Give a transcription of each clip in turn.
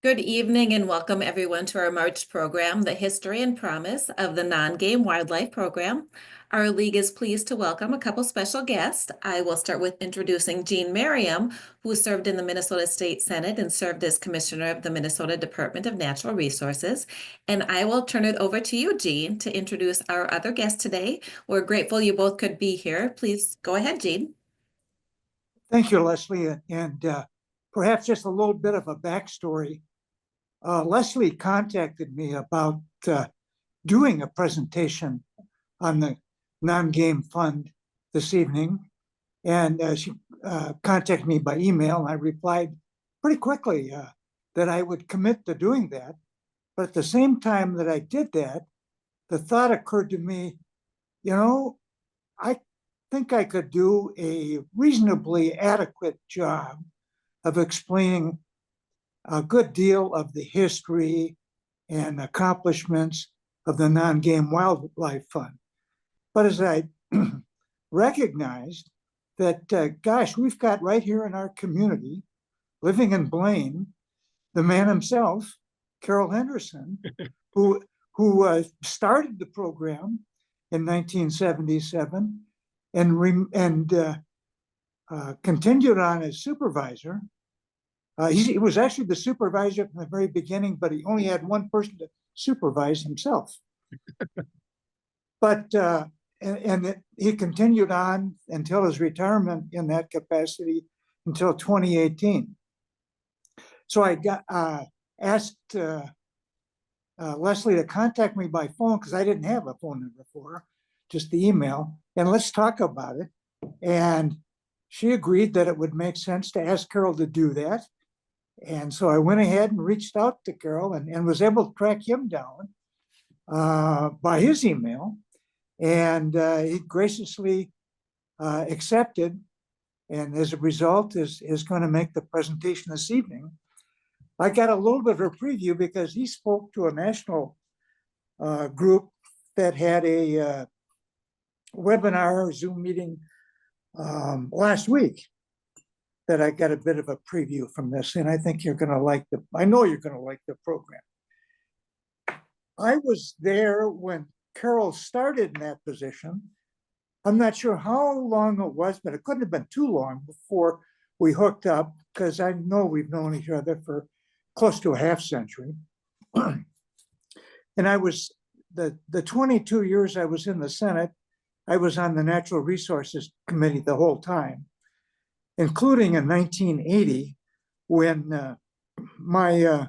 Good evening and welcome everyone to our March program, The History and Promise of the Non-Game Wildlife Program. Our league is pleased to welcome a couple special guests. I will start with introducing Jean Merriam, who served in the Minnesota State Senate and served as Commissioner of the Minnesota Department of Natural Resources. And I will turn it over to you, Jean, to introduce our other guest today. We're grateful you both could be here. Please go ahead, Jean. Thank you, Leslie. And perhaps just a little bit of a backstory. Leslie contacted me about doing a presentation on the non-game fund this evening. And she contacted me by email, and I replied pretty quickly that I would commit to doing that. But at the same time that I did that, the thought occurred to me, I think I could do a reasonably adequate job of explaining a good deal of the history and accomplishments of the Non-Game Wildlife Fund. But as I recognized that, gosh, we've got right here in our community, living in Blaine, the man himself, Carrol Henderson, who started the program in 1977 and continued on as supervisor. He was actually the supervisor from the very beginning, but he only had one person to supervise himself. But he continued on until his retirement in that capacity until 2018. So I asked Leslie to contact me by phone because I didn't have a phone number for her, just the email, and let's talk about it. And she agreed that it would make sense to ask Carrol to do that. And so I went ahead and reached out to Carrol and was able to track him down by his email. And he graciously accepted, and as a result is going to make the presentation this evening. I got a little bit of a preview because he spoke to a national group that had a webinar or Zoom meeting last week that I got a bit of a preview from this, and I think you're going to like I know you're going to like the program. I was there when Carrol started in that position. I'm not sure how long it was, but it couldn't have been too long before we hooked up, because I know we've known each other for close to a half century. And I was, the 22 years I was in the Senate, I was on the Natural Resources Committee the whole time, including in 1980, when my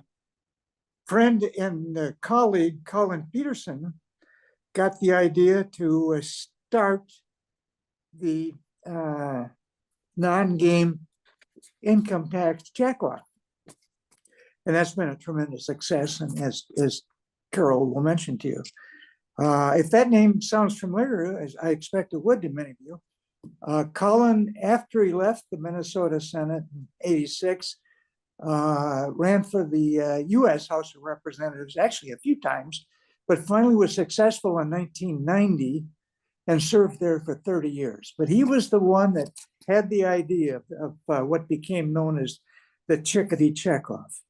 friend and colleague, Colin Peterson, got the idea to start the non-game income tax checkoff. And that's been a tremendous success, and as Carrol will mention to you. If that name sounds familiar, as I expect it would to many of you, Colin, after he left the Minnesota Senate in '86, ran for the U.S. House of Representatives actually a few times, but finally was successful in 1990 and served there for 30 years. But he was the one that had the idea of what became known as the chickadee checkoff.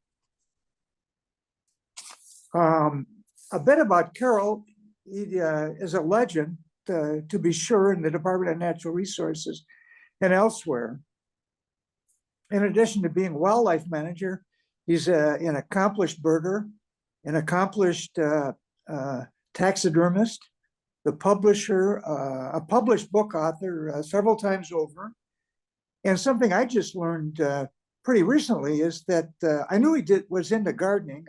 A bit about Carrol. He is a legend, to be sure, in the Department of Natural Resources and elsewhere. In addition to being wildlife manager, he's an accomplished birder, an accomplished taxidermist, the publisher, a published book author several times over. And something I just learned pretty recently is that I knew he was into gardening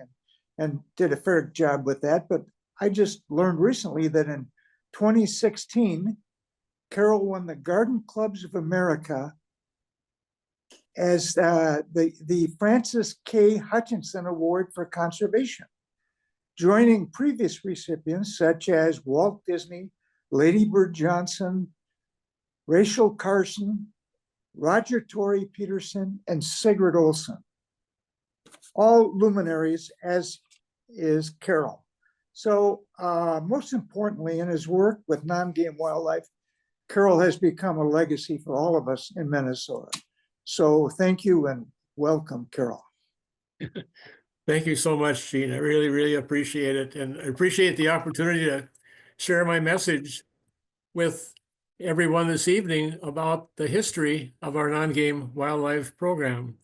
and did a fair job with that, but I just learned recently that in 2016, Carrol won the Garden Clubs of America as the Francis K. Hutchinson Award for Conservation, joining previous recipients such as Walt Disney, Lady Bird Johnson, Rachel Carson, Roger Tory Peterson, and Sigrid Olson. All luminaries, as is Carrol. So most importantly, in his work with non-game wildlife, Carrol has become a legacy for all of us in Minnesota. So thank you and welcome, Carrol. Thank you so much, Gene. I really, really appreciate it. And I appreciate the opportunity to share my message with everyone this evening about the history of our non-game wildlife program.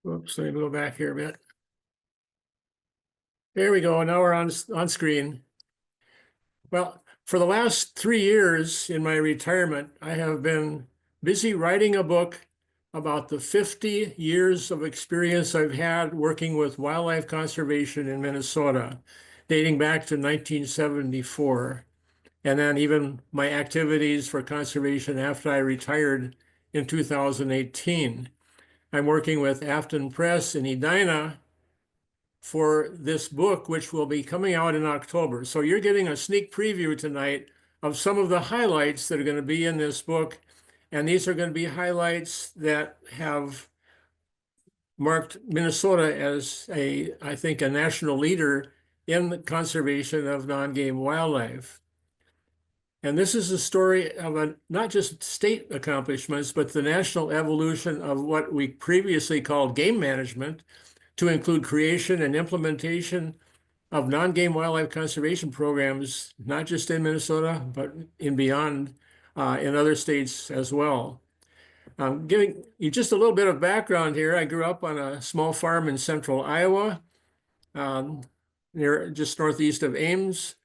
Whoops, let me go back here a bit. There we go. Now we're on screen. Well, for the last 3 years in my retirement, I have been busy writing a book about the 50 years of experience I've had working with wildlife conservation in Minnesota, dating back to 1974. And then even my activities for conservation after I retired in 2018. I'm working with Afton Press in Edina for this book, which will be coming out in October. So you're getting a sneak preview tonight of some of the highlights that are going to be in this book. And these are going to be highlights that have marked Minnesota as I think, a national leader in the conservation of non-game wildlife. And this is a story of not just state accomplishments, but the national evolution of what we previously called game management, to include creation and implementation of non-game wildlife conservation programs, not just in Minnesota, but in beyond in other states as well. Giving you just a little bit of background here, I grew up on a small farm in central Iowa, near just northeast of Ames.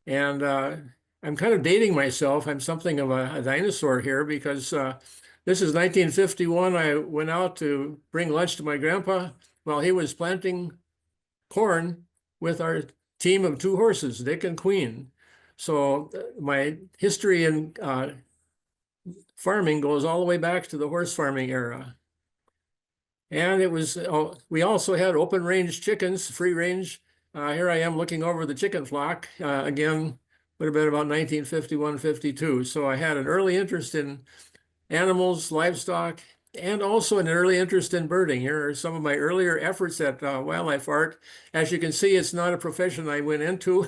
And I'm kind of dating myself. I'm something of a dinosaur here because this is 1951. I went out to bring lunch to my grandpa while he was planting corn with our team of 2 horses, Dick and Queen. So my history in farming goes all the way back to the horse farming era. And it was, we also had open range chickens, free range. Here I am looking over the chicken flock. Again, would have been about 1951, 52. So I had an early interest in animals, livestock, and also an early interest in birding. Here are some of my earlier efforts at wildlife art. As you can see, it's not a profession I went into,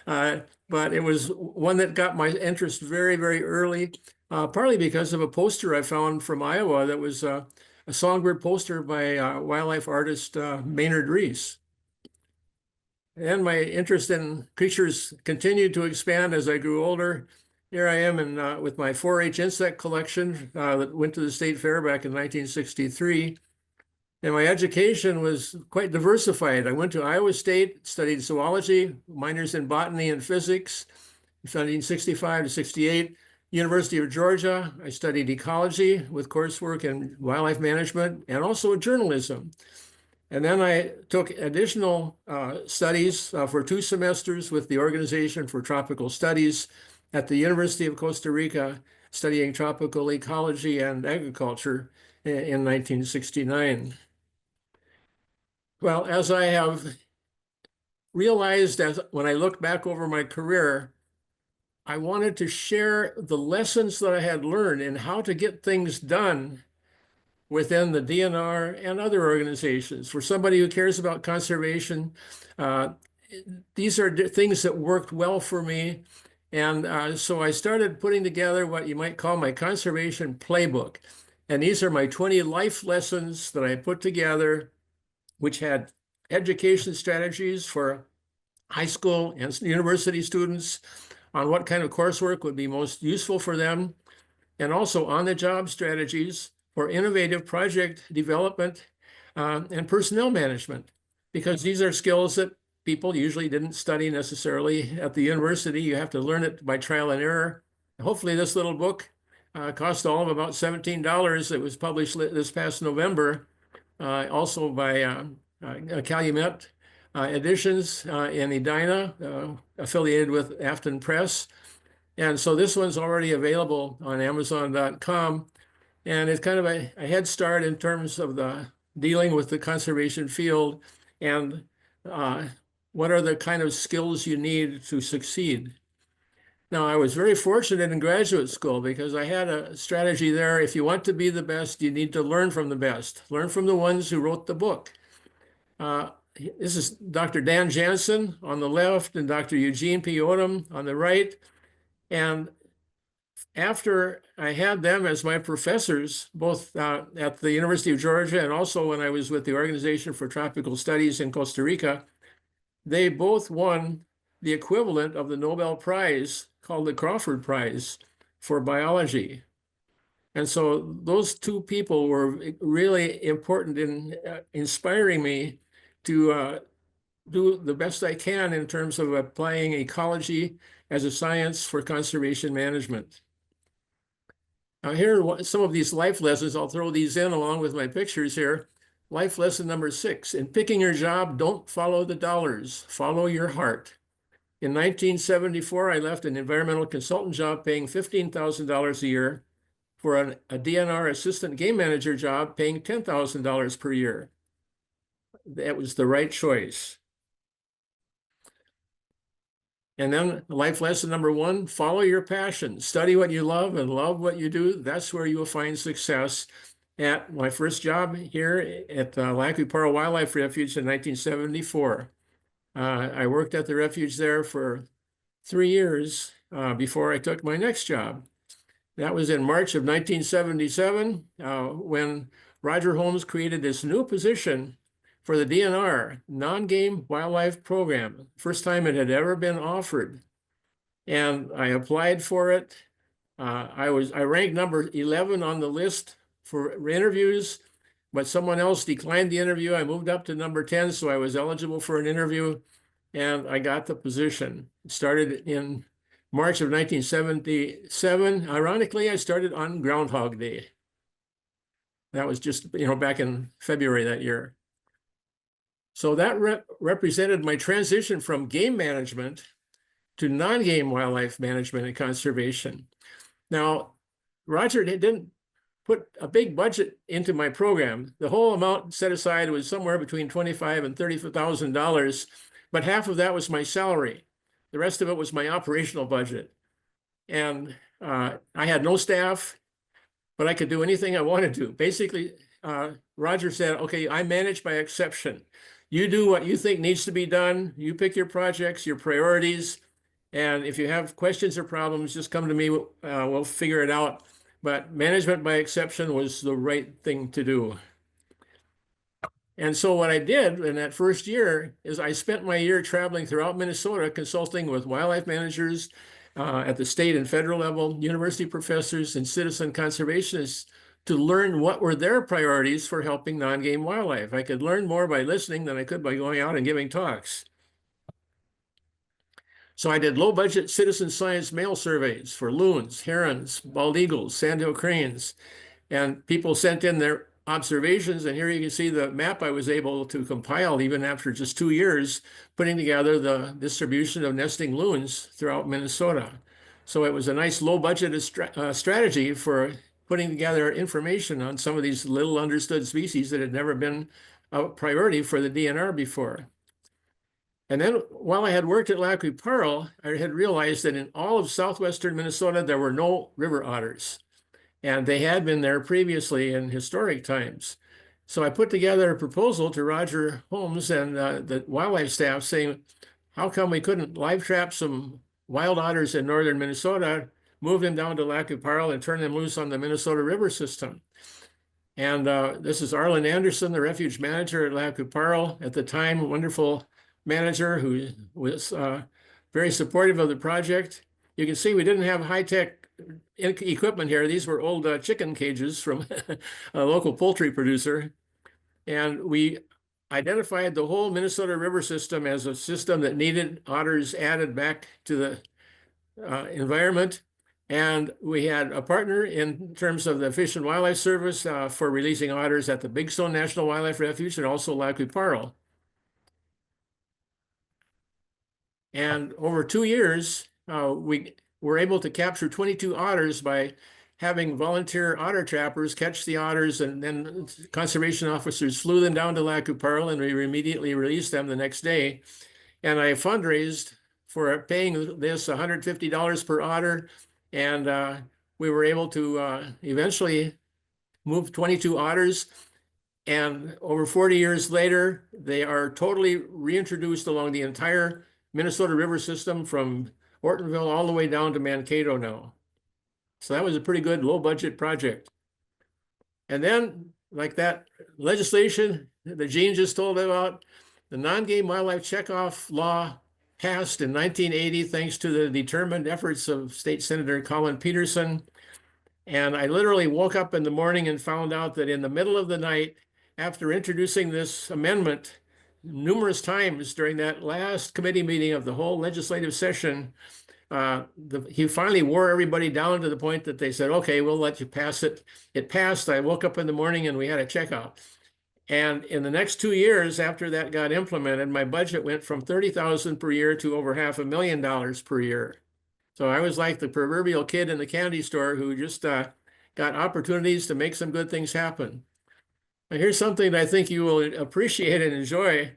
but it was one that got my interest very, very early, partly because of a poster I found from Iowa that was a songbird poster by wildlife artist Maynard Reese. And my interest in creatures continued to expand as I grew older. Here I am with my 4-H insect collection that went to the state fair back in 1963. And my education was quite diversified. I went to Iowa State, studied zoology, minors in botany and physics, from 1965 to 68. University of Georgia, I studied ecology with coursework in wildlife management and also journalism. And then I took additional studies for 2 semesters with the Organization for Tropical Studies at the University of Costa Rica, studying tropical ecology and agriculture in 1969. Well, as I have realized when I look back over my career, I wanted to share the lessons that I had learned in how to get things done within the DNR and other organizations. For somebody who cares about conservation, these are things that worked well for me. And so I started putting together what you might call my conservation playbook. And these are my 20 life lessons that I put together, which had education strategies for high school and university students on what kind of coursework would be most useful for them, and also on-the-job strategies for innovative project development and personnel management, because these are skills that people usually didn't study necessarily at the university. You have to learn it by trial and error. Hopefully this little book cost all of about $17. It was published this past November, also by Calumet Editions in Edina, affiliated with Afton Press. And so this one's already available on Amazon.com. And it's kind of a head start in terms of the dealing with the conservation field and what are the kind of skills you need to succeed. Now, I was very fortunate in graduate school because I had a strategy there. If you want to be the best, you need to learn from the best. Learn from the ones who wrote the book. This is Dr. Dan Jansen on the left and Dr. Eugene P. Odom on the right. And after I had them as my professors, both at the University of Georgia and also when I was with the Organization for Tropical Studies in Costa Rica, they both won the equivalent of the Nobel Prize called the Crawford Prize for biology. And so those two people were really important in inspiring me to do the best I can in terms of applying ecology as a science for conservation management. Now here are some of these life lessons. I'll throw these in along with my pictures here. Life lesson number 6, in picking your job, don't follow the dollars, follow your heart. In 1974, I left an environmental consultant job paying $15,000 a year for a DNR assistant game manager job paying $10,000 per year. That was the right choice. And then life lesson number 1, follow your passion. Study what you love and love what you do. That's where you will find success. At my first job here at Lac qui Parle Wildlife Refuge in 1974. I worked at the refuge there for 3 years before I took my next job. That was in March of 1977 when Roger Holmes created this new position for the DNR, Non-Game Wildlife Program. First time it had ever been offered. And I applied for it. I ranked number 11 on the list for interviews, but someone else declined the interview. I moved up to number 10, so I was eligible for an interview, and I got the position. It started in March of 1977. Ironically, I started on Groundhog Day. That was just, back in February that year. So that represented my transition from game management to non-game wildlife management and conservation. Now, Roger didn't put a big budget into my program. The whole amount set aside was somewhere between $25,000 and $30,000, but half of that was my salary. The rest of it was my operational budget. And I had no staff, but I could do anything I wanted to. Basically, Roger said, okay, I manage by exception. You do what you think needs to be done. You pick your projects, your priorities. And if you have questions or problems, just come to me. We'll figure it out. But management by exception was the right thing to do. And so what I did in that first year is I spent my year traveling throughout Minnesota, consulting with wildlife managers at the state and federal level, university professors, and citizen conservationists to learn what were their priorities for helping non-game wildlife. I could learn more by listening than I could by going out and giving talks. So I did low-budget citizen science mail surveys for loons, herons, bald eagles, sandhill cranes, and people sent in their observations. And here you can see the map I was able to compile even after just 2 years, putting together the distribution of nesting loons throughout Minnesota. So it was a nice low-budget strategy for putting together information on some of these little understood species that had never been a priority for the DNR before. And then while I had worked at Lac qui Parle, I had realized that in all of southwestern Minnesota, there were no river otters. And they had been there previously in historic times. So I put together a proposal to Roger Holmes and the wildlife staff saying, how come we couldn't live trap some wild otters in northern Minnesota, move them down to Lac qui Parle and turn them loose on the Minnesota River system? And this is Arlen Anderson, the refuge manager at Lac qui Parle at the time, wonderful manager who was very supportive of the project. You can see we didn't have high-tech equipment here. These were old chicken cages from a local poultry producer. And we identified the whole Minnesota River system as a system that needed otters added back to the environment. And we had a partner in terms of the Fish and Wildlife Service for releasing otters at the Big Stone National Wildlife Refuge and also Lac qui Parle. And over 2 years, we were able to capture 22 otters by having volunteer otter trappers catch the otters, and then conservation officers flew them down to Lac qui Parle, and we immediately released them the next day. And I fundraised for paying this $150 per otter, and we were able to eventually move 22 otters. And over 40 years later, they are totally reintroduced along the entire Minnesota River system from Ortonville all the way down to Mankato now. So that was a pretty good low budget project. And then, like that legislation that Gene just told about, the non-game wildlife checkoff law passed in 1980 thanks to the determined efforts of State Senator Colin Peterson. And I literally woke up in the morning and found out that in the middle of the night, after introducing this amendment numerous times during that last committee meeting of the whole legislative session, he finally wore everybody down to the point that they said, okay, we'll let you pass it. It passed. I woke up in the morning and we had a checkout. And in the next 2 years after that got implemented, my budget went from $30,000 per year to over $500,000 per year. So I was like the proverbial kid in the candy store who just got opportunities to make some good things happen. Now, here's something that I think you will appreciate and enjoy.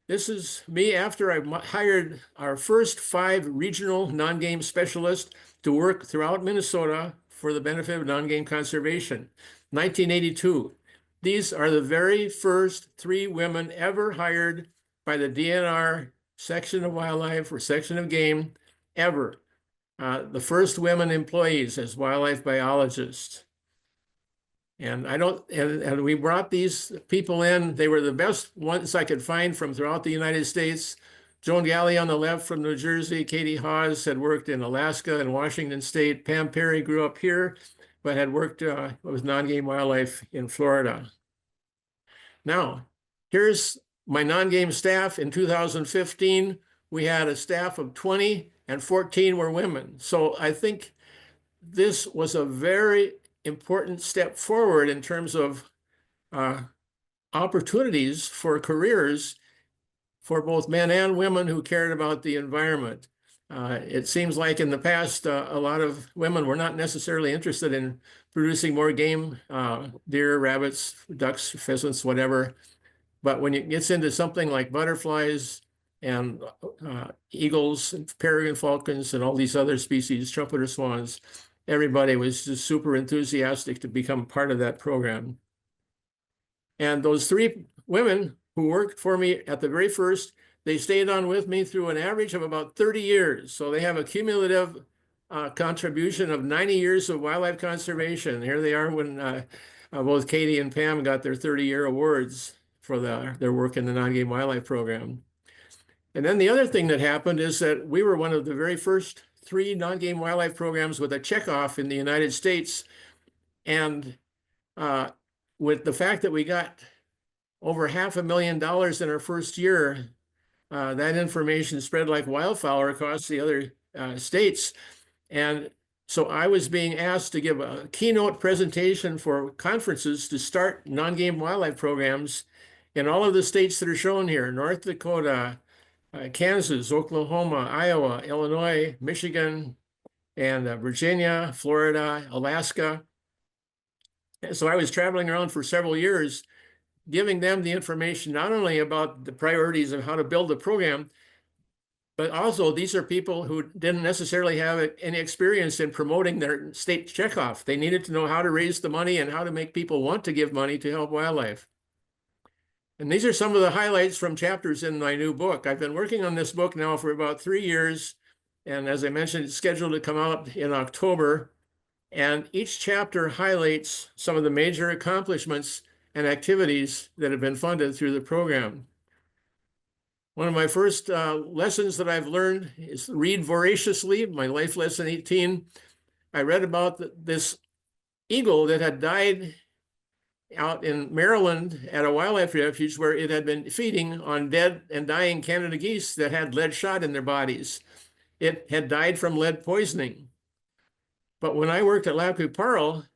This is me after I hired our first 5 regional non-game specialists to work throughout Minnesota for the benefit of non-game conservation. 1982. These are the very first 3 women ever hired by the DNR section of wildlife or section of game ever. The first women employees as wildlife biologists. And we brought these people in. They were the best ones I could find from throughout the United States. Joan Galley on the left from New Jersey. Katie Hawes had worked in Alaska and Washington State. Pam Perry grew up here, but had worked with non-game wildlife in Florida. Now, here's my non-game staff. In 2015, we had a staff of 20 and 14 were women. So I think this was a very important step forward in terms of opportunities for careers for both men and women who cared about the environment. It seems like in the past, a lot of women were not necessarily interested in producing more game, deer, rabbits, ducks, pheasants, whatever. But when it gets into something like butterflies and eagles and peregrine falcons and all these other species, trumpeter swans, everybody was just super enthusiastic to become part of that program. And those 3 women who worked for me at the very first, they stayed on with me through an average of about 30 years. So they have a cumulative contribution of 90 years of wildlife conservation. Here they are when both Katie and Pam got their 30-year awards for their work in the non-game wildlife program. And then the other thing that happened is that we were one of the very first 3 non-game wildlife programs with a checkoff in the United States. And with the fact that we got over $500,000 in our first year, that information spread like wildfire across the other states. And so I was being asked to give a keynote presentation for conferences to start non-game wildlife programs in all of the states that are shown here: North Dakota, Kansas, Oklahoma, Iowa, Illinois, Michigan, and Virginia, Florida, Alaska. And so I was traveling around for several years, giving them the information not only about the priorities of how to build the program, but also these are people who didn't necessarily have any experience in promoting their state checkoff. They needed to know how to raise the money and how to make people want to give money to help wildlife. And these are some of the highlights from chapters in my new book. I've been working on this book now for about 3 years. And as I mentioned, it's scheduled to come out in October. And each chapter highlights some of the major accomplishments and activities that have been funded through the program. One of my first lessons that I've learned is read voraciously, my life lesson 18. I read about this eagle that had died out in Maryland at a wildlife refuge where it had been feeding on dead and dying Canada geese that had lead shot in their bodies. It had died from lead poisoning. But when I worked at Lac Parle,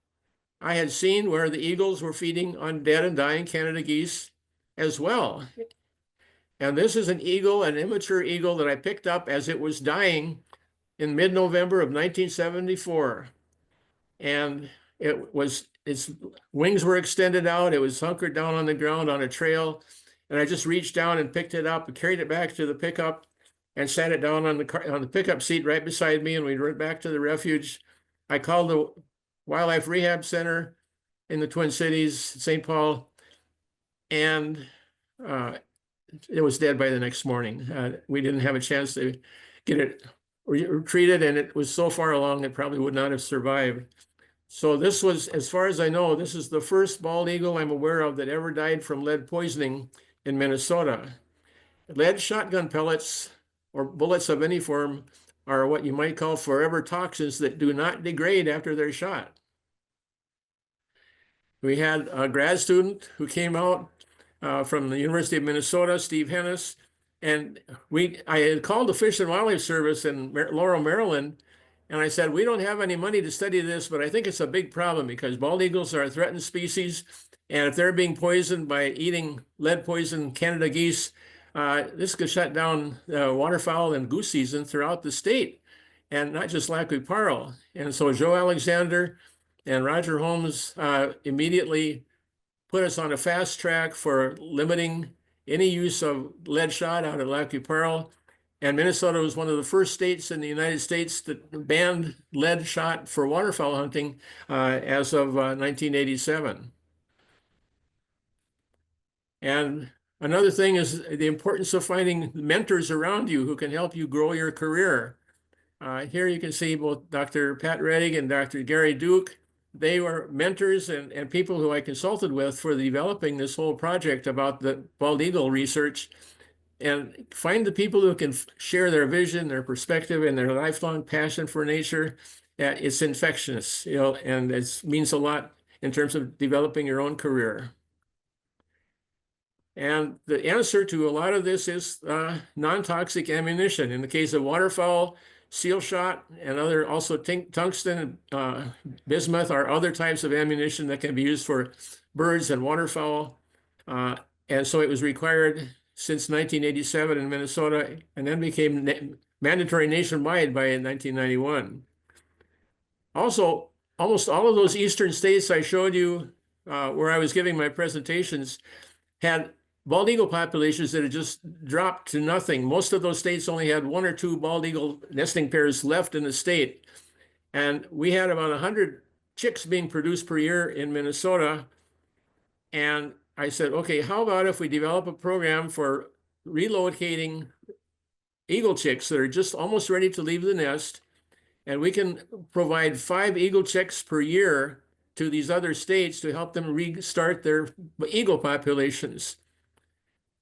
I had seen where the eagles were feeding on dead and dying Canada geese as well. And this is an eagle, an immature eagle that I picked up as it was dying in mid-November of 1974. And its wings were extended out. It was hunkered down on the ground on a trail. And I just reached down and picked it up and carried it back to the pickup and sat it down on the pickup seat right beside me. And we went back to the refuge. I called the Wildlife Rehab Center in the Twin Cities, St. Paul, and it was dead by the next morning. We didn't have a chance to get it treated, and it was so far along it probably would not have survived. So this was, as far as I know, this is the first bald eagle I'm aware of that ever died from lead poisoning in Minnesota. Lead shotgun pellets or bullets of any form are what you might call forever toxins that do not degrade after they're shot. We had a grad student who came out from the University of Minnesota, Steve Hennis, and I had called the Fish and Wildlife Service in Laurel, Maryland, and I said, we don't have any money to study this, but I think it's a big problem because bald eagles are a threatened species, and if they're being poisoned by eating lead-poisoned Canada geese, this could shut down waterfowl and goose season throughout the state, and not just Lac qui Parle. And so Joe Alexander and Roger Holmes immediately put us on a fast track for limiting any use of lead shot out at Lac qui Parle. And Minnesota was one of the first states in the United States that banned lead shot for waterfowl hunting as of 1987. And another thing is the importance of finding mentors around you who can help you grow your career. Here you can see both Dr. Pat Reddig and Dr. Gary Duke. They were mentors and people who I consulted with for developing this whole project about the bald eagle research. And find the people who can share their vision, their perspective, and their lifelong passion for nature. It's infectious, and it means a lot in terms of developing your own career. And the answer to a lot of this is non-toxic ammunition. In the case of waterfowl, seal shot, and other also tungsten, bismuth are other types of ammunition that can be used for birds and waterfowl. And so it was required since 1987 in Minnesota, and then became mandatory nationwide by 1991. Also, almost all of those eastern states I showed you where I was giving my presentations had bald eagle populations that had just dropped to nothing. Most of those states only had 1 or 2 bald eagle nesting pairs left in the state. And we had about 100 chicks being produced per year in Minnesota. And I said, okay, how about if we develop a program for relocating eagle chicks that are just almost ready to leave the nest, and we can provide 5 eagle chicks per year to these other states to help them restart their eagle populations.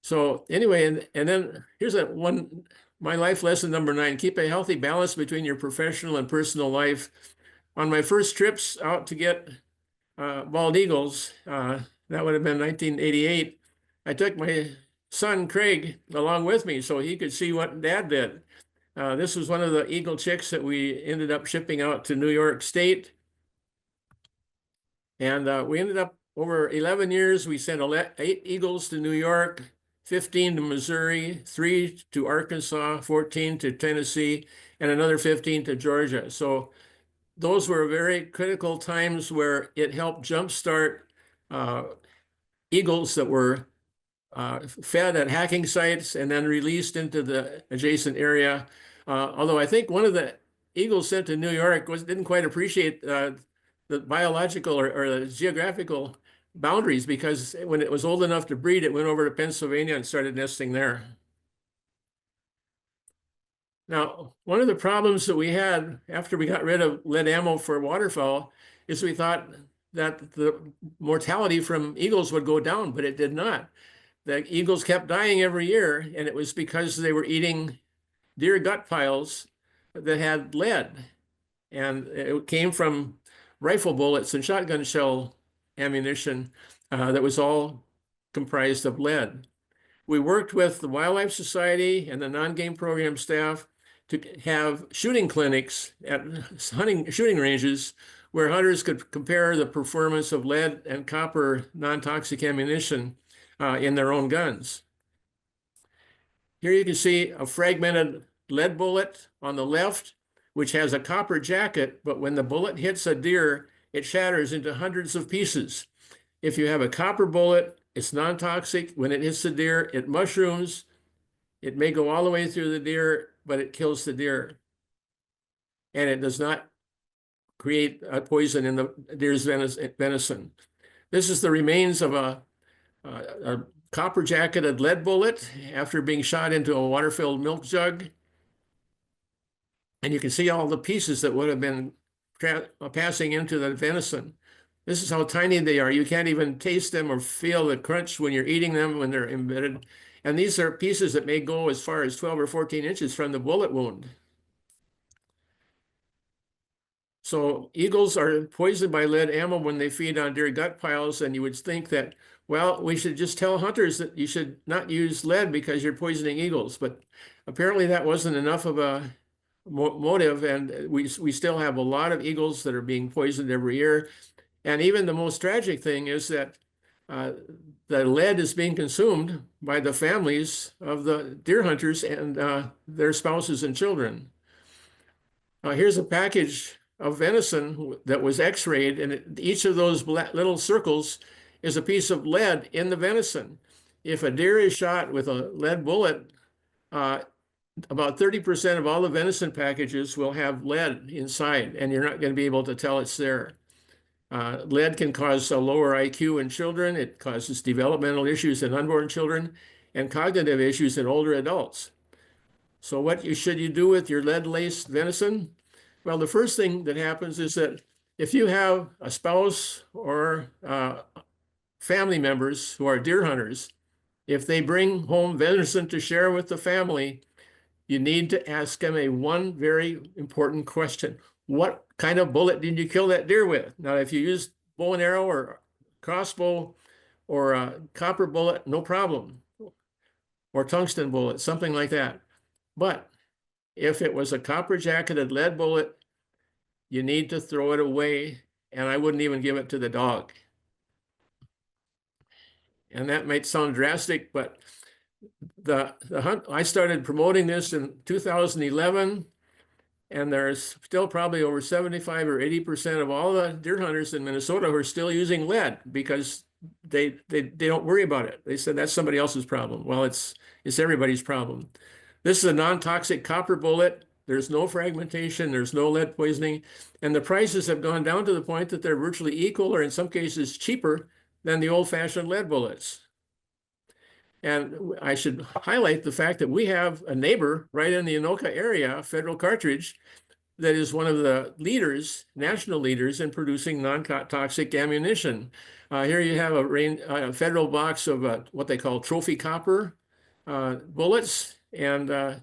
So anyway, and then here's my life lesson number 9, keep a healthy balance between your professional and personal life. On my first trips out to get bald eagles, that would have been 1988, I took my son Craig along with me so he could see what Dad did. This was one of the eagle chicks that we ended up shipping out to New York State. And we ended up, over 11 years, we sent 8 eagles to New York, 15 to Missouri, 3 to Arkansas, 14 to Tennessee, and another 15 to Georgia. So those were very critical times where it helped jumpstart eagles that were fed at hacking sites and then released into the adjacent area. Although I think one of the eagles sent to New York didn't quite appreciate the biological or the geographical boundaries, because when it was old enough to breed, it went over to Pennsylvania and started nesting there. Now, one of the problems that we had after we got rid of lead ammo for waterfowl is we thought that the mortality from eagles would go down, but it did not. The eagles kept dying every year, and it was because they were eating deer gut piles that had lead. And it came from rifle bullets and shotgun shell ammunition that was all comprised of lead. We worked with the Wildlife Society and the non-game program staff to have shooting clinics at shooting ranges where hunters could compare the performance of lead and copper non-toxic ammunition in their own guns. Here you can see a fragmented lead bullet on the left, which has a copper jacket, but when the bullet hits a deer, it shatters into hundreds of pieces. If you have a copper bullet, it's non-toxic. When it hits the deer, it mushrooms. It may go all the way through the deer, but it kills the deer. And it does not create a poison in the deer's venison. This is the remains of a copper jacketed lead bullet after being shot into a water-filled milk jug. And you can see all the pieces that would have been passing into the venison. This is how tiny they are. You can't even taste them or feel the crunch when you're eating them when they're embedded. And these are pieces that may go as far as 12 or 14 inches from the bullet wound. So eagles are poisoned by lead ammo when they feed on deer gut piles, and you would think that, well, we should just tell hunters that you should not use lead because you're poisoning eagles. But apparently that wasn't enough of a motive, and we still have a lot of eagles that are being poisoned every year. And even the most tragic thing is that the lead is being consumed by the families of the deer hunters and their spouses and children. Here's a package of venison that was x-rayed, and each of those little circles is a piece of lead in the venison. If a deer is shot with a lead bullet, about 30% of all the venison packages will have lead inside, and you're not going to be able to tell it's there. Lead can cause a lower IQ in children. It causes developmental issues in unborn children and cognitive issues in older adults. So what should you do with your lead-laced venison? Well, the first thing that happens is that if you have a spouse or family members who are deer hunters, if they bring home venison to share with the family, you need to ask them one very important question. What kind of bullet did you kill that deer with? Now, if you use bow and arrow or crossbow or a copper bullet, no problem. Or tungsten bullet, something like that. But if it was a copper jacketed lead bullet, you need to throw it away, and I wouldn't even give it to the dog. And that might sound drastic, but the hunt, I started promoting this in 2011, and there's still probably over 75 or 80% of all the deer hunters in Minnesota who are still using lead because they don't worry about it. They said that's somebody else's problem. Well, it's everybody's problem. This is a non-toxic copper bullet. There's no fragmentation, there's no lead poisoning, and the prices have gone down to the point that they're virtually equal, or in some cases cheaper than the old-fashioned lead bullets. And I should highlight the fact that we have a neighbor right in the Anoka area, Federal Cartridge, that is one of the leaders, national leaders in producing non-toxic ammunition. Here you have a federal box of what they call trophy copper bullets, and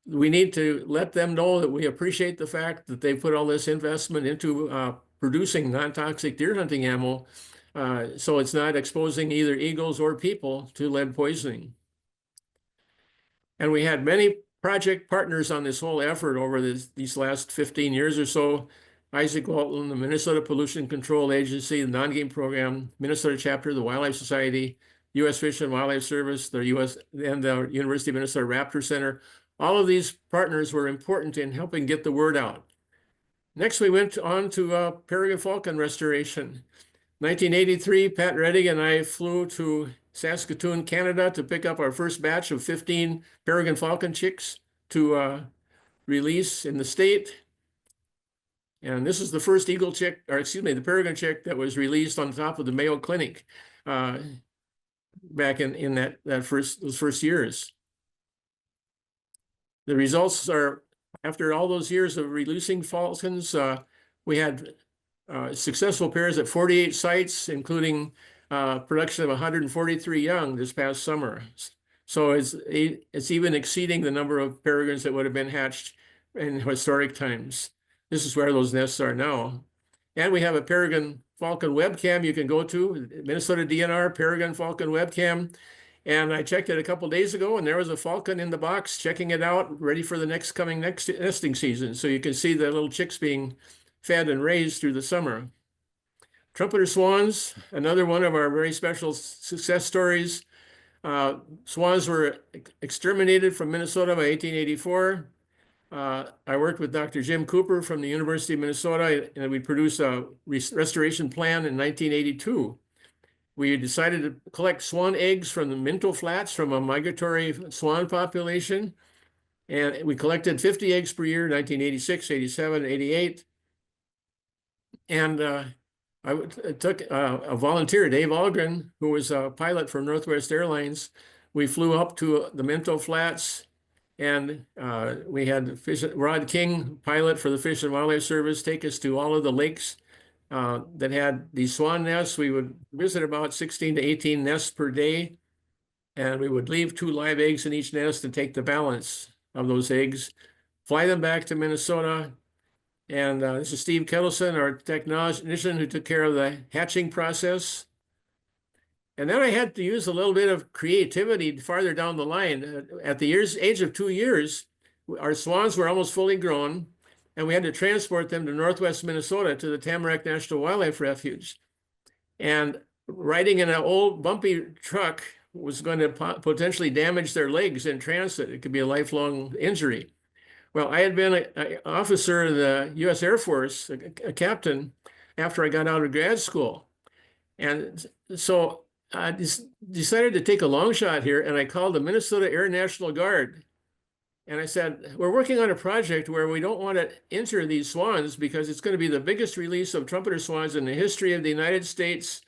we need to let them know that we appreciate the fact that they put all this investment into producing non-toxic deer hunting ammo, so it's not exposing either eagles or people to lead poisoning. And we had many project partners on this whole effort over these last 15 years or so. Isaac Walton, the Minnesota Pollution Control Agency, the Nongame Program, Minnesota Chapter of the Wildlife Society, U.S. Fish and Wildlife Service, the U.S. and the University of Minnesota Raptor Center. All of these partners were important in helping get the word out. Next, we went on to peregrine falcon restoration. 1983, Pat Reddig and I flew to Saskatoon, Canada to pick up our first batch of 15 peregrine falcon chicks to release in the state. And this is the first eagle chick, or excuse me, the peregrine chick that was released on top of the Mayo Clinic back in those first years. The results are, after all those years of releasing falcons, we had successful pairs at 48 sites, including production of 143 young this past summer. So it's even exceeding the number of peregrines that would have been hatched in historic times. This is where those nests are now. And we have a peregrine falcon webcam you can go to, Minnesota DNR peregrine falcon webcam. And I checked it a couple days ago, and there was a falcon in the box checking it out, ready for the next nesting season. So you can see the little chicks being fed and raised through the summer. Trumpeter swans, another one of our very special success stories. Swans were exterminated from Minnesota by 1884. I worked with Dr. Jim Cooper from the University of Minnesota, and we produced a restoration plan in 1982. We decided to collect swan eggs from the Minto Flats from a migratory swan population. And we collected 50 eggs per year, 1986, 87, 88. And I took a volunteer, Dave Algren, who was a pilot for Northwest Airlines. We flew up to the Minto Flats And we had Rod King, pilot for the Fish and Wildlife Service, take us to all of the lakes that had these swan nests. We would visit about 16 to 18 nests per day, and we would leave 2 live eggs in each nest and take the balance of those eggs, fly them back to Minnesota. And this is Steve Kettleson, our technician who took care of the hatching process. And then I had to use a little bit of creativity farther down the line. At the age of 2 years, our swans were almost fully grown, and we had to transport them to Northwest Minnesota to the Tamarack National Wildlife Refuge. And riding in an old bumpy truck was going to potentially damage their legs in transit. It could be a lifelong injury. Well, I had been an officer in the U.S. Air Force, a captain, after I got out of grad school. And so I decided to take a long shot here, and I called the Minnesota Air National Guard. And I said, we're working on a project where we don't want to enter these swans because it's going to be the biggest release of trumpeter swans in the history of the United States,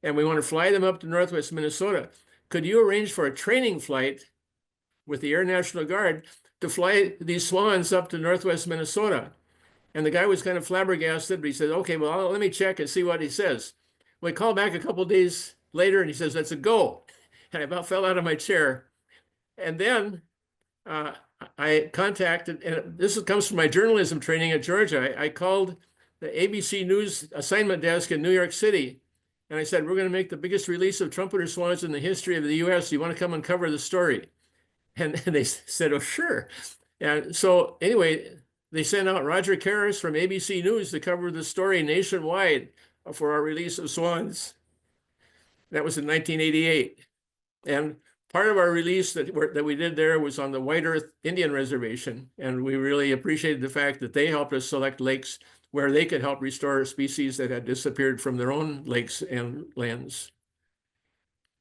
and we want to fly them up to Northwest Minnesota. Could you arrange for a training flight with the Air National Guard to fly these swans up to Northwest Minnesota? And the guy was kind of flabbergasted, but he said, okay, well, let me check and see what he says. Well, I called back a couple of days later, and he says, that's a go. And I about fell out of my chair. And then I contacted, and this comes from my journalism training at Georgia. I called the ABC News assignment desk in New York City, and I said, we're going to make the biggest release of trumpeter swans in the history of the U.S. You want to come and cover the story? And they said, oh, sure. And so anyway, they sent out Roger Karras from ABC News to cover the story nationwide for our release of swans. That was in 1988. And part of our release that we did there was on the White Earth Indian Reservation. And we really appreciated the fact that they helped us select lakes where they could help restore species that had disappeared from their own lakes and lands.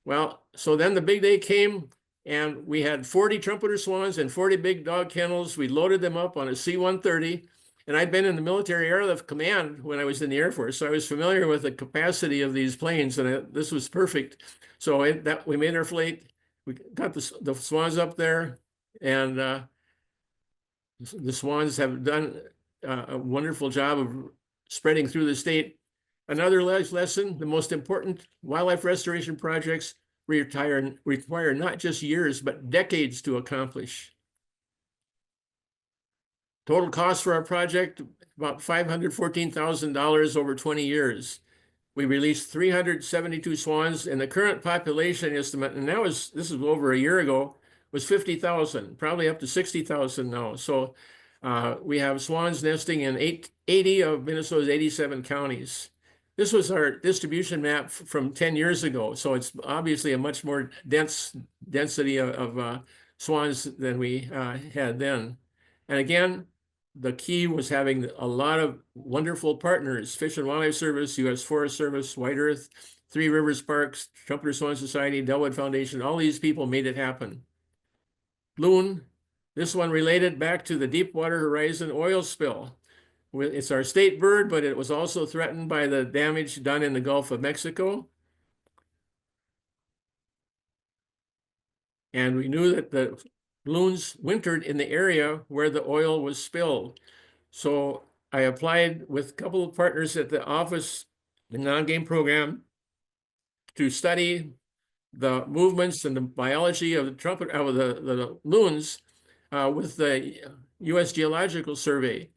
Well, so then the big day came, and we had 40 trumpeter swans and 40 big dog kennels. We loaded them up on a C-130. And I'd been in the military airlift command when I was in the Air Force, so I was familiar with the capacity of these planes, and this was perfect. So we made our flight. We got the swans up there, and the swans have done a wonderful job of spreading through the state. Another lesson, the most important wildlife restoration projects require not just years, but decades to accomplish. Total cost for our project, about $514,000 over 20 years. We released 372 swans, and the current population estimate, and this is over a year ago, was 50,000, probably up to 60,000 now. So we have swans nesting in 80 of Minnesota's 87 counties. This was our distribution map from 10 years ago, so it's obviously a much more density of swans than we had then. And again, the key was having a lot of wonderful partners: Fish and Wildlife Service, U.S. Forest Service, White Earth, Three Rivers Parks, Trumpeter Swan Society, Delwood Foundation. All these people made it happen. Loon, this one related back to the Deepwater Horizon oil spill. It's our state bird, but it was also threatened by the damage done in the Gulf of Mexico. And we knew that the loons wintered in the area where the oil was spilled. So I applied with a couple of partners at the office, the non-game program, to study the movements and the biology of the loons with the U.S. Geological Survey.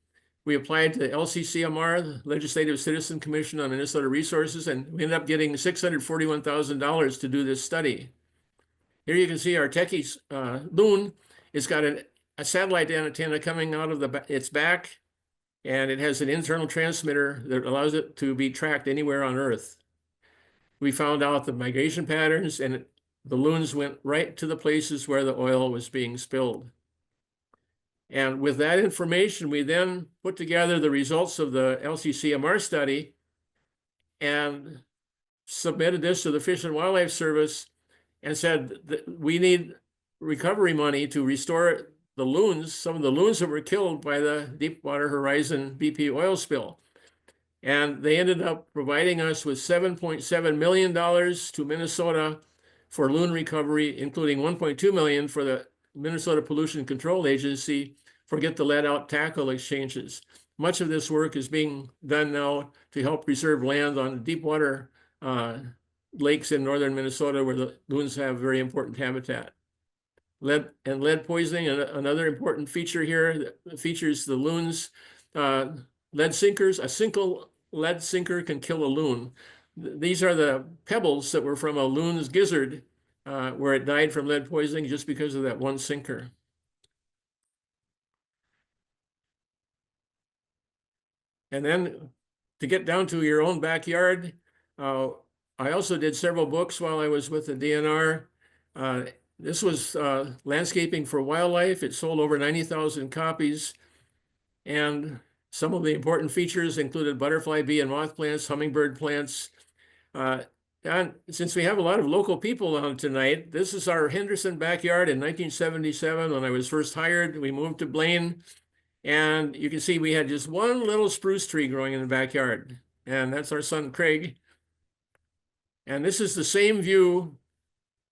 We applied to LCCMR, the Legislative Citizen Commission on Minnesota Resources, and we ended up getting $641,000 to do this study. Here you can see our Techie loon. It's got a satellite antenna coming out of its back, and it has an internal transmitter that allows it to be tracked anywhere on Earth. We found out the migration patterns, and the loons went right to the places where the oil was being spilled. And with that information, we then put together the results of the LCCMR study and submitted this to the Fish and Wildlife Service and said that we need recovery money to restore the loons, some of the loons that were killed by the Deepwater Horizon BP oil spill. And they ended up providing us with $7.7 million to Minnesota for loon recovery, including $1.2 million for the Minnesota Pollution Control Agency for Get the Lead Out Tackle exchanges. Much of this work is being done now to help preserve land on deep water lakes in northern Minnesota where the loons have very important habitat. Lead poisoning, another important feature here that features the loons. Lead sinkers, a single lead sinker can kill a loon. These are the pebbles that were from a loon's gizzard where it died from lead poisoning just because of that one sinker. And then to get down to your own backyard, I also did several books while I was with the DNR. This was Landscaping for Wildlife. It sold over 90,000 copies. And some of the important features included butterfly, bee, and moth plants, hummingbird plants. And since we have a lot of local people on tonight, this is our Henderson backyard in 1977 when I was first hired. We moved to Blaine. And you can see we had just one little spruce tree growing in the backyard. And that's our son, Craig. And this is the same view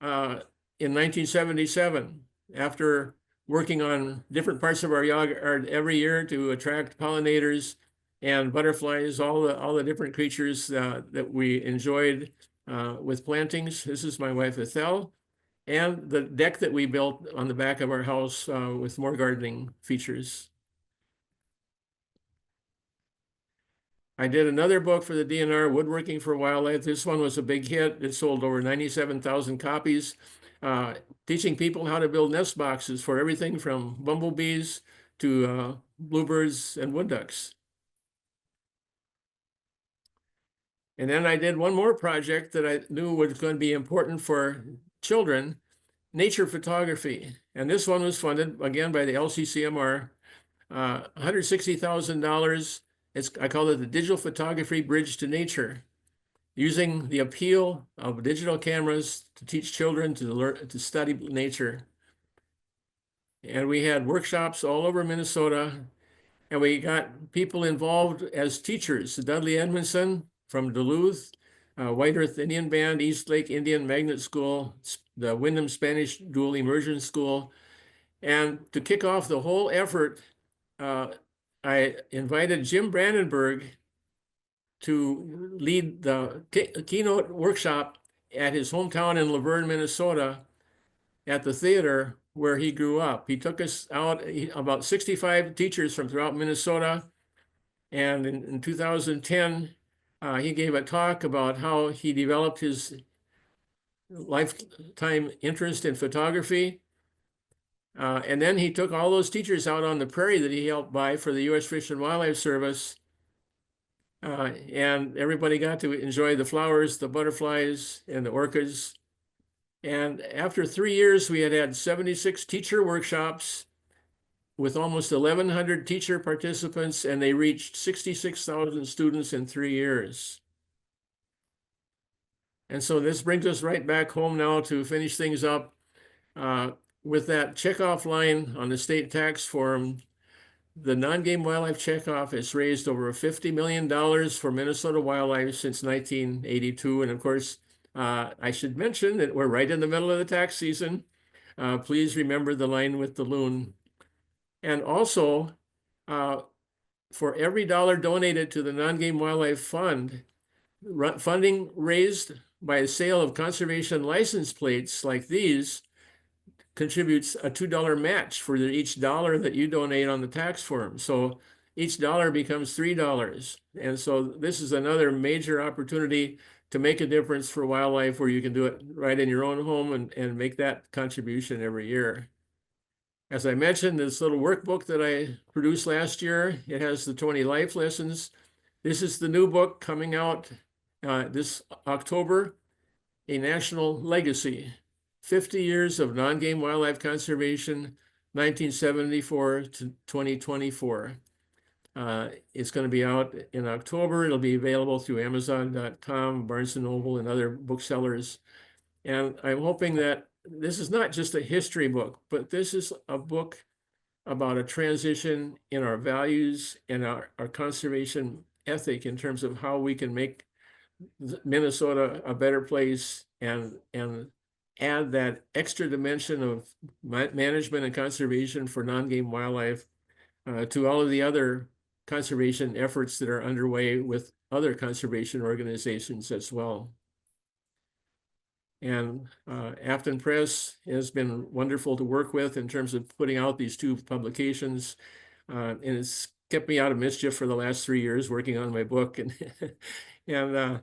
in 1977, after working on different parts of our yard every year to attract pollinators and butterflies, all the different creatures that we enjoyed with plantings. This is my wife, Ethel, and the deck that we built on the back of our house with more gardening features. I did another book for the DNR, Woodworking for Wildlife. This one was a big hit. It sold over 97,000 copies, teaching people how to build nest boxes for everything from bumblebees to bluebirds and wood ducks. And then I did one more project that I knew was going to be important for children, nature photography. And this one was funded, again, by the LCCMR, $160,000. I call it the Digital Photography Bridge to Nature, using the appeal of digital cameras to teach children to learn to study nature. And we had workshops all over Minnesota, and we got people involved as teachers. Dudley Edmondson from Duluth, White Earth Indian Band, East Lake Indian Magnet School, the Wyndham Spanish Dual Immersion School. And to kick off the whole effort, I invited Jim Brandenburg to lead the keynote workshop at his hometown in Laverne, Minnesota, at the theater where he grew up. He took us out, about 65 teachers from throughout Minnesota. And in 2010, he gave a talk about how he developed his lifetime interest in photography. And then he took all those teachers out on the prairie that he helped buy for the U.S. Fish and Wildlife Service. And everybody got to enjoy the flowers, the butterflies, and the orchids. And after 3 years, we had 76 teacher workshops with almost 1,100 teacher participants, and they reached 66,000 students in 3 years. And so this brings us right back home now to finish things up with that checkoff line on the state tax form. The non-game wildlife checkoff has raised over $50 million for Minnesota wildlife since 1982. And of course, I should mention that we're right in the middle of the tax season. Please remember the line with the loon. And also, for every dollar donated to the non-game wildlife fund, funding raised by the sale of conservation license plates like these contributes a $2 match for each dollar that you donate on the tax form. So each dollar becomes $3. And so this is another major opportunity to make a difference for wildlife where you can do it right in your own home and make that contribution every year. As I mentioned, this little workbook that I produced last year, it has the 20 life lessons. This is the new book coming out this October, A National Legacy, 50 years of non-game wildlife conservation, 1974 to 2024. It's going to be out in October. It'll be available through Amazon.com, Barnes & Noble, and other booksellers. And I'm hoping that this is not just a history book, but this is a book about a transition in our values and our conservation ethic in terms of how we can make Minnesota a better place and add that extra dimension of management and conservation for non-game wildlife to all of the other conservation efforts that are underway with other conservation organizations as well. And Afton Press has been wonderful to work with in terms of putting out these two publications. And it's kept me out of mischief for the last 3 years working on my book. And, and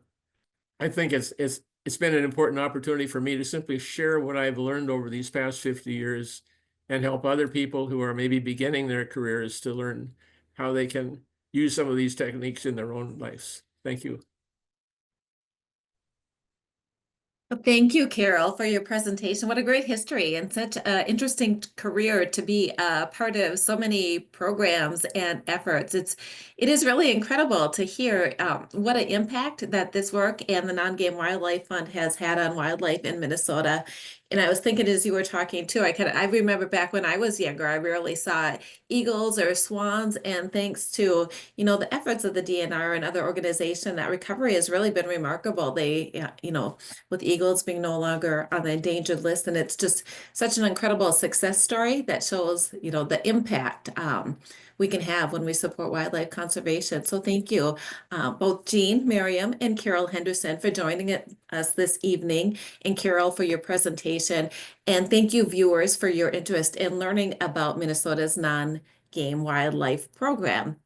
I think it's been an important opportunity for me to simply share what I've learned over these past 50 years and help other people who are maybe beginning their careers to learn how they can use some of these techniques in their own lives. Thank you. Thank you, Carol, for your presentation. What a great history and such an interesting career to be a part of so many programs and efforts. It is really incredible to hear what an impact that this work and the Non-Game Wildlife Fund has had on wildlife in Minnesota. And I was thinking as you were talking too, I remember back when I was younger, I rarely saw eagles or swans, and thanks to the efforts of the DNR and other organizations, that recovery has really been remarkable. They with eagles being no longer on the endangered list, and it's just such an incredible success story that shows the impact we can have when we support wildlife conservation. So thank you, both Jean, Merriam, and Carrol Henderson for joining us this evening, and Carol for your presentation. And thank you, viewers, for your interest in learning about Minnesota's non-game wildlife program.